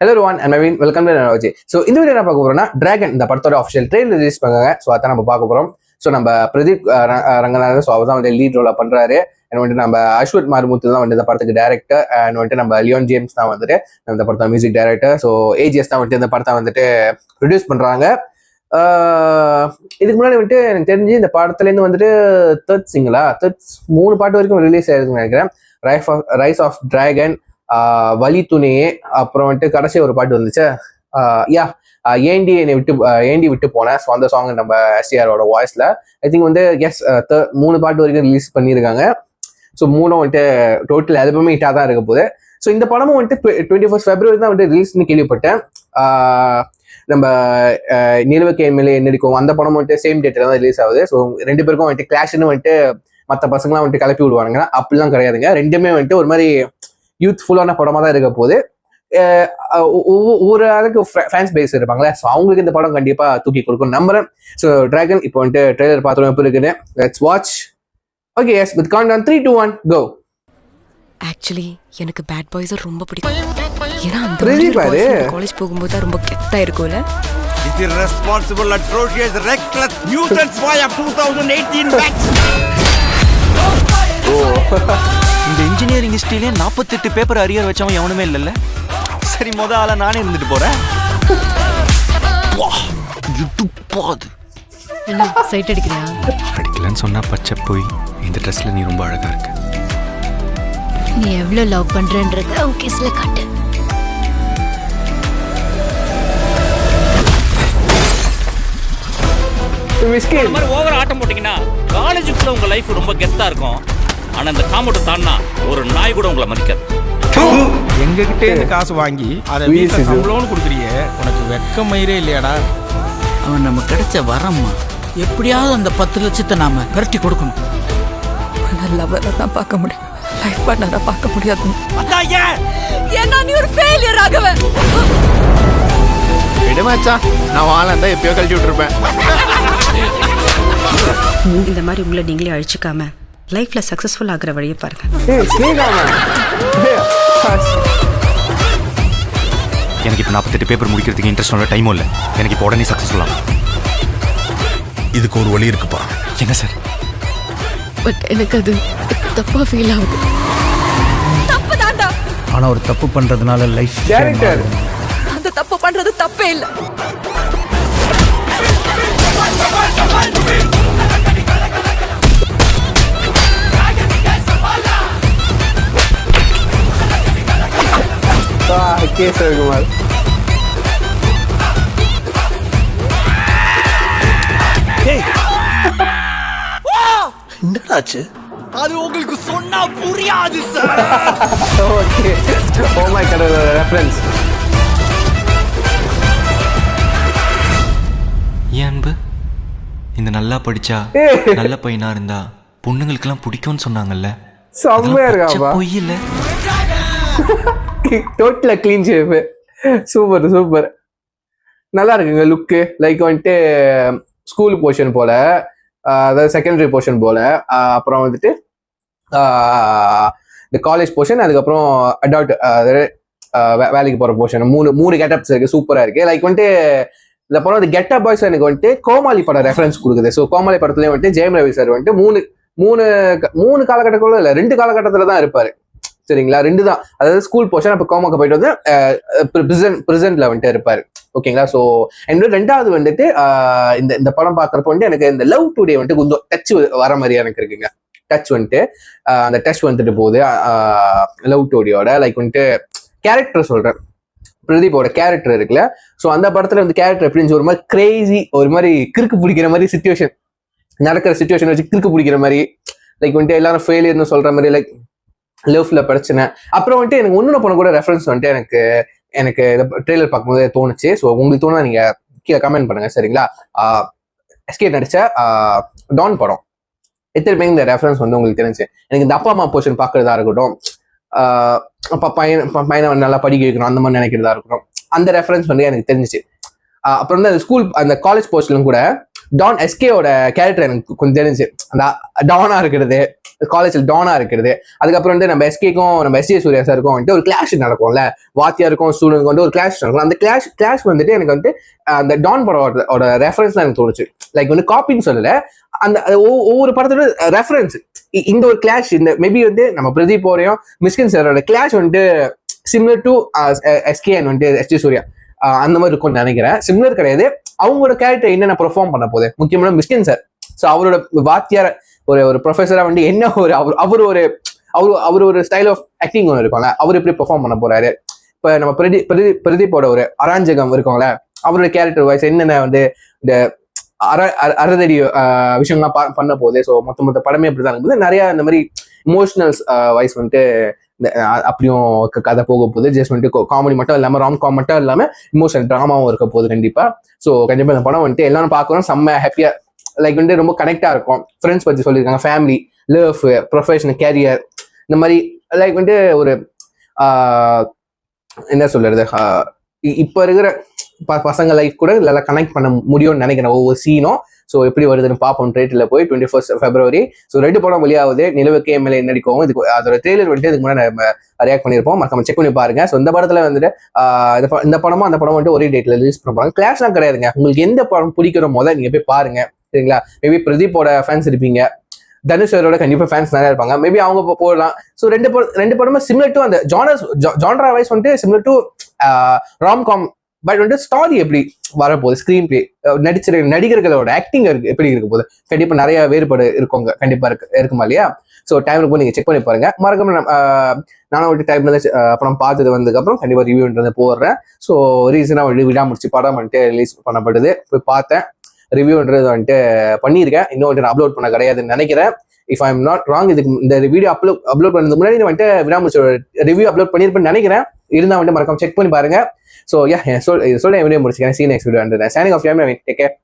Hello Ruwan and Naveen, welcome to நரோஜி. So இந்த video என்ன பார்க்க போறோம்னா, டிராகன் இந்த படத்தோட அஃபிஷியல் ட்ரெயிலர் ரிலீஸ் பண்ணாங்க. ஸோ அதான் நம்ம பார்க்க போறோம். ஸோ நம்ம பிரதீப் ரங்கநாதன், ஸோ அவர் தான் வந்து லீட் ரோல பண்றாரு. அண்ட் வந்துட்டு நம்ம அஸ்வத் மாரிமுத்து தான் வந்து இந்த படத்துக்கு டேரக்டர். அண்ட் வந்துட்டு நம்ம லியோன் ஜேம்ஸ் தான் வந்துட்டு இந்த படத்தோட மியூசிக் டைரக்டர். ஸோ ஏஜிஎஸ் தான் வந்துட்டு இந்த படத்தை வந்துட்டு ப்ரொடியூஸ் பண்றாங்க. இதுக்கு முன்னாடி வந்துட்டு எனக்கு தெரிஞ்சு இந்த படத்துலேருந்து வந்துட்டு தேர்ட் 3 பாட்டு வரைக்கும் ரிலீஸ் ஆயிருக்குன்னு நினைக்கிறேன். ரைஸ் ஆஃப் டிராகன், வலி துணையே, அப்புறம் வந்துட்டு கடைசி ஒரு பாட்டு வந்துச்சு, ஏண்டி விட்டு போனேன். ஸோ அந்த சாங் நம்ம எஸ்டிஆரோட வாய்ஸ்ல ஐ திங்க் வந்து 3 பாட்டு வரைக்கும் ரிலீஸ் பண்ணியிருக்காங்க. ஸோ 3 வந்துட்டு டோட்டல் ஆல்பமே ஹிட்டாக தான் இருக்க போகுது. ஸோ இந்த படமும் வந்துட்டு 21 February தான் வந்துட்டு ரிலீஸ்னு கேள்விப்பட்டேன். நம்ம நிலவுக்கு எம்எல்ஏ நடிக்கும் அந்த படம் வந்துட்டு சேம் டேட்ல தான் ரிலீஸ் ஆகுது. ஸோ 2 பேருக்கும் வந்துட்டு கிளாஷ்னு வந்துட்டு மற்ற பசங்களாம் வந்துட்டு கிளப்பி விடுவானுங்க. அப்படிலாம் கிடையாதுங்க. ரெண்டுமே வந்துட்டு ஒரு மாதிரி யூத்ஃபுல்லான படமா தான் இருக்க போகுது. ஒவ்வொரு ஆளுக்கு ஃபேன்ஸ் பேஸ் இருப்பாங்களே, ஸோ அவங்களுக்கு இந்த படம் கண்டிப்பா தூக்கி கொடுக்கும் நம்புறேன். ஸோ டிராகன் இப்போ வந்துட்டு ட்ரெய்லர் பார்த்துருவோம் எப்படி இருக்குன்னு. Let's watch. Okay, yes, with count on 3, 2, 1 go. Actually எனக்கு பேட் பாய்ஸ் ரொம்ப பிடிக்கும். ஏன்னா அந்த காலேஜ் போகும்போது ரொம்ப கெத்தா இருக்கும்ல. It is responsible, atrocious, reckless nuisance boy of 2018 batch. இந்த இன்ஜினியரிங் ஹிஸ்டரியிலே 48 பேப்பர் அரியர் வச்சவன் எவனுமே இல்லைல்ல. சரி, ஆளா நானே இருந்துட்டு போறேன். சைட் அடிக்கிறியா? அடிக்கலன்னு சொன்னா பச்சை போய். இந்த ட்ரெஸ்ல நீ ரொம்ப அழகா இருக்க. நீ எவ்வளவு லவ் பண்றன்றத ஓகேஸ்ல காட்டு. இந்த மாதிரி ஓவர் ஆட்டம் போட்டீங்கன்னா காலேஜுக்குள்ள உங்க லைஃப் ரொம்ப கெத்தா இருக்கும். ஆனா இந்த காம்பவுண்ட் தாண்டா ஒரு நாய் கூட உங்களை மதிக்காது. எங்ககிட்டே இந்த காசு வாங்கி அதை வீட்டுல சம்பளம்னு கொடுக்குறியே, உனக்கு வெக்க மயிரே இல்லையாடா? அவன் நம்ம கிடைச்ச வரம்மா, எப்படியாவது அந்த 10 லட்சத்தை நாம விரட்டி கொடுக்கணும். லவ்வரை தான் பார்க்க முடியும், லைஃப் பார்ட்னரை பார்க்க முடியாது. ஏன்னா நீ ஒரு ஃபெயிலியர் ஆகவே. விடுமாச்சா, நான் வாழந்தா எப்பயோ கழட்டி விட்டுருப்பேன். இந்த மாதிரி உங்களை நீங்களே அழிச்சுக்காம லைஃப்ல சக்சஸ்ஃபுல் ஆகிற வழியை பாருங்க. எனக்கு இப்போ 48 பேப்பர் முடிக்கிறதுக்கு இன்ட்ரெஸ்ட் டைமும் இல்லை. எனக்கு இப்போ உடனே சக்ஸஸ்ஃபுல் ஆகும். இதுக்கு ஒரு வழி இருக்குப்பா. என்ன சார்? பட் எனக்கு அது தப்பா ஃபீல் ஆகுது. தப்பு தாண்டா. ஆனா ஒரு தப்பு பண்றதுனால லைஃப் அந்த தப்பு பண்றது தப்பே இல்லை. கேசவகுமார் என்னடாச்சு? அது உங்களுக்கு சொன்னா புரியாது sir. Okay, oh my God, reference. ஏன் அன்பு, இந்த நல்லா படிச்சா நல்ல பையனா இருந்தா பொண்ணுங்களுக்கெல்லாம் பிடிக்கும்னு சொன்னாங்கல்ல. செம்மையா இருக்காப்பா. பொய் இல்ல, டோட்டலா க்ளீன் ஷேப். சூப்பர் சூப்பர், நல்லா இருக்குங்க லுக்கு. லைக் வந்துட்டு ஸ்கூல் போர்ஷன் போல, அதாவது செகண்டரி போர்ஷன் போல, அப்புறம் வந்துட்டு இந்த காலேஜ் போர்ஷன், அதுக்கப்புறம் அடல்ட் வேலைக்கு போற போர்ஷன். மூணு கெட்டப்ஸ் இருக்கு, சூப்பரா இருக்கு. லைக் வந்துட்டு இந்த படம் வந்து கெட்டப் பாய்ஸ் எனக்கு வந்துட்டு கோமாளி படம் ரெஃபரன்ஸ் கொடுக்குது. ஸோ கோமாளி படத்துலயே வந்துட்டு ஜெயம் ரவி சார் வந்துட்டு மூணு காலகட்டங்களும் இல்லை, 2 காலகட்டத்துல தான் இருப்பாரு. சரிங்களா, 2 தான். அதாவது ஸ்கூல் போர்ஷன், அப்போ கோமாக்கு போயிட்டு வந்து ப்ரெசென்ட்ல வந்துட்டு இருப்பாரு. ஓகேங்களா. ஸோ என்னோட 2வது வந்துட்டு இந்த படம் பார்க்குறப்ப வந்துட்டு எனக்கு இந்த லவ் டுடே வந்துட்டு கொஞ்சம் டச் வர மாதிரி எனக்கு இருக்குங்க. டச் வந்துட்டு அந்த டச் வந்துட்டு போகுது லவ் டுடேயோட. லைக் வந்துட்டு கேரக்டர் சொல்றேன், பிரதீப்போட கேரக்டர் இருக்குல்ல. ஸோ அந்த படத்துல வந்து கேரக்டர் எப்படின்னு ஒரு மாதிரி கிரேசி, ஒரு மாதிரி கிறுக்கு பிடிக்கிற மாதிரி சுச்சுவேஷன், நடக்கிற சுச்சுவேஷன் வச்சு கிறுக்கு பிடிக்கிற மாதிரி. லைக் வந்துட்டு எல்லாரும் ஃபெயிலியர்னு சொல்ற மாதிரி, லைக் லவ்ல பிரச்சனை. அப்புறம் வந்துட்டு எனக்கு ஒன்னு படம் கூட ரெஃபரன்ஸ் வந்துட்டு எனக்கு ட்ரெய்லர் பார்க்கும்போது தோணுச்சு. ஸோ உங்களுக்கு தோணுதா நீங்க கீழே கமெண்ட் பண்ணுங்க, சரிங்களா. எஸ்கே நடிச்ச டான் படம் எத்தனை பேர் இந்த ரெஃபரன்ஸ் வந்து உங்களுக்கு தெரிஞ்சு. எனக்கு இந்த அப்பா அம்மா போர்ஷன் பார்க்கறதா இருக்கட்டும், பையனை நல்லா படிக்க வைக்கணும் அந்த மாதிரி நினைக்கிறதா இருக்கட்டும், அந்த ரெஃபரன்ஸ் வந்து எனக்கு தெரிஞ்சிச்சு. அப்புறம் வந்து அந்த ஸ்கூல் அந்த காலேஜ் போர்ஷன்லும் கூட டான் எஸ்கேவோட கேரக்டர் எனக்கு கொஞ்சம் தெரிஞ்சு, அந்த டானா இருக்கிறது, காலேஜில் டானா இருக்கிறது. அதுக்கப்புறம் வந்து நம்ம எஸ்கேக்கும் நம்ம எஸ்ஜே சூர்யா சாருக்கும் வந்துட்டு ஒரு கிளாஷ் நடக்கும்ல, வாத்தியாருக்கும் ஸ்டூடெண்ட்க்கு வந்து ஒரு கிளாஷ் நடக்கும். அந்த கிளாஷ் வந்துட்டு எனக்கு வந்து அந்த டான் படோட ரெஃபரன்ஸ் தான் எனக்கு தோணுச்சு. லைக் வந்து காப்பின்னு சொல்லல, அந்த ஒவ்வொரு படத்தோட ரெஃபரன்ஸ். இந்த ஒரு கிளாஷ், இந்த மேபி வந்து நம்ம பிரதீப்போடையும் மிஸ்கின் சாரோட கிளாஷ் வந்துட்டு சிமிலர் டு எஸ்கே அண்ட் வந்துட்டு எஸ்ஜே சூர்யா அந்த மாதிரி இருக்கும்னு நினைக்கிறேன். சிமிலர் கிடையாது, அவங்களோட கேரக்டர் என்னென்ன பெர்ஃபார்ம் பண்ண போகுது, முக்கியமான மிஸ்கின் சார். ஸோ அவரோட வாத்தியார் ஒரு ப்ரொஃபஸரா வந்து என்ன அவர் ஒரு ஸ்டைல் ஆஃப் ஆக்டிங் ஒன்று இருக்கும்ல, அவர் எப்படி பெர்ஃபார்ம் பண்ண போறாரு. இப்போ நம்ம பிரதீப்போட ஒரு அராஞ்சகம் இருக்கும்ல, அவரோட கேரக்டர் வைஸ் என்னென்ன வந்து இந்த அறதடி விஷயங்கள்லாம் பண்ண போகுது. ஸோ மொத்த படமே அப்படிதான் இருக்கும்போது நிறைய இந்த மாதிரி இமோஷனல்ஸ் வைஸ் வந்துட்டு அப்படியும் கதை போக போகுது. ஜஸ்ட் வந்துட்டு காமெடி மட்டும் இல்லாமல் ராம்-காம் மட்டும் இல்லாமல் இமோஷனல் ட்ராமாவும் இருக்க போகுது கண்டிப்பா. ஸோ கண்டிப்பா இந்த படம் வந்துட்டு எல்லாரும் பார்க்கணும், செம்ம ஹாப்பியா, லைக் வந்துட்டு ரொம்ப கனெக்டா இருக்கும். ஃப்ரெண்ட்ஸ் பத்தி சொல்லியிருக்காங்க, ஃபேமிலி, லவ், ப்ரொஃபஷனல், கேரியர், இந்த மாதிரி லைக் வந்துட்டு ஒரு என்ன சொல்றது, இப்ப இருக்கிற பசங்க லைஃப் கூட நல்லா கனெக்ட் பண்ண முடியும்னு நினைக்கிறேன் ஒவ்வொரு சீனும். ஸோ எப்படி வருதுன்னு பார்ப்போம் ட்ரேட்டில் போய் 21 February. ஸோ 2 படம் வெளியாகுது, நிலவுக்கு எம்எல்ஏ நடிக்கவும். இதுக்கு அதோட ட்ரெய்லர் வந்துட்டு இதுக்கு முன்னாடி நம்ம ரியாக்ட் பண்ணியிருப்போம், மறக்காம செக் பண்ணி பாருங்க. ஸோ இந்த படத்துல வந்துட்டு இந்த படமும் அந்த படம் வந்துட்டு ஒரே டேட்ல ரிலீஸ் பண்ண போறாங்க. கிளாஷ்லாம் கிடையாதுங்க, உங்களுக்கு எந்த படம் பிடிக்கிறோம் போத நீங்க போய் பாருங்க, சரிங்களா? மேபி பிரதீப்போட ஃபேன்ஸ் இருப்பீங்க, தனுஷரோட கண்டிப்பா ஃபேன்ஸ் நிறைய இருப்பாங்க, மேபி அவங்க போடலாம். ஸோ ரெண்டு படமும் சிமிலர் டு அந்த ஜான்ரா வைஸ் வந்துட்டு சிமிலர் டு ராம்-காம். பட் வந்து ஸ்டாரி எப்படி வரப்போகுது, ஸ்கிரீன் பிளே, நடிகர்களோட ஆக்டிங் எப்படி இருக்க போகுது, கண்டிப்பா நிறைய வேறுபாடு இருக்குங்க, கண்டிப்பா இருக்குமா இல்லையா? ஸோ டைம் போய் நீங்க செக் பண்ணி பாருங்க. மறக்காம நானும் ஒரு டைம்ல படம் பார்த்தது வந்ததுக்கப்புறம் கண்டிப்பா ரிவ்யூன்றது போடுறேன். ஸோ ரீசனா விடாமுடிச்சு படம் வந்துட்டு ரிலீஸ் பண்ணப்படுது, போய் பார்த்தேன், ரிவ்யூன்றது வந்துட்டு பண்ணியிருக்கேன். இன்னும் வந்துட்டு நான் அப்லோட் பண்ண கிடையாதுன்னு நினைக்கிறேன். If I am not wrong, இதுக்கு இந்த வீடியோ அப்லோட் பண்ணதுக்கு முன்னாடி வந்துட்டு விடாமுடிச்சோட ரிவ்யூ அப்லோட் பண்ணியிருப்பேன்னு நினைக்கிறேன். இருந்தால் வந்துட்டு மறக்காம செக் பண்ணி பாருங்க. ஸோ யா சொல்ல வீடியோ முடிச்சுக்கிறேன். See you next video. Signing off. Take care.